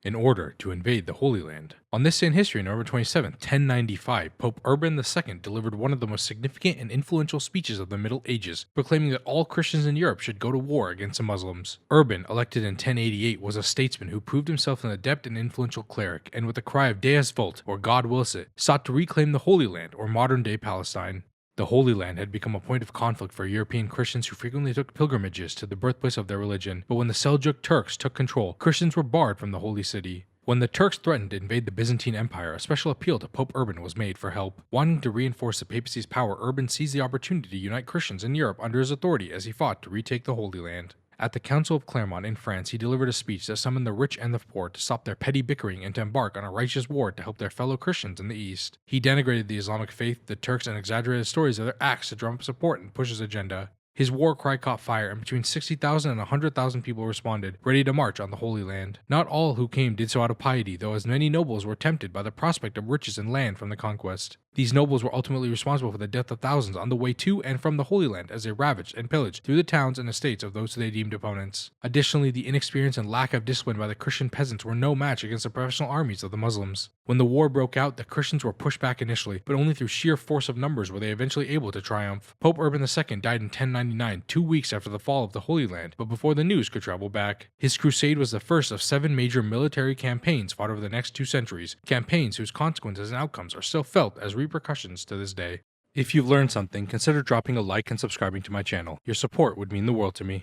in order to invade the Holy Land. On this day in history, November 27, 1095, Pope Urban II delivered one of the most significant and influential speeches of the Middle Ages, proclaiming that all Christians in Europe should go to war against the Muslims. Urban, elected in 1088, was a statesman who proved himself an adept and influential cleric, and with the cry of Deus vult, or God wills it, sought to reclaim the Holy Land, or modern-day Palestine. The Holy Land had become a point of conflict for European Christians who frequently took pilgrimages to the birthplace of their religion, but when the Seljuk Turks took control, Christians were barred from the Holy City. When the Turks threatened to invade the Byzantine Empire, a special appeal to Pope Urban was made for help. Wanting to reinforce the papacy's power, Urban seized the opportunity to unite Christians in Europe under his authority as he fought to retake the Holy Land. At the Council of Clermont in France, he delivered a speech that summoned the rich and the poor to stop their petty bickering and to embark on a righteous war to help their fellow Christians in the East. He denigrated the Islamic faith, the Turks, and exaggerated stories of their acts to drum up support and push his agenda. His war cry caught fire, and between 60,000 and 100,000 people responded, ready to march on the Holy Land. Not all who came did so out of piety, though as many nobles were tempted by the prospect of riches and land from the conquest. These nobles were ultimately responsible for the death of thousands on the way to and from the Holy Land as they ravaged and pillaged through the towns and estates of those who they deemed opponents. Additionally, the inexperience and lack of discipline by the Christian peasants were no match against the professional armies of the Muslims. When the war broke out, the Christians were pushed back initially, but only through sheer force of numbers were they eventually able to triumph. Pope Urban II died in 1099, 2 weeks after the fall of the Holy Land, but before the news could travel back. His crusade was the first of 7 major military campaigns fought over the next 2 centuries, campaigns whose consequences and outcomes are still felt as repercussions to this day. If you've learned something, consider dropping a like and subscribing to my channel. Your support would mean the world to me.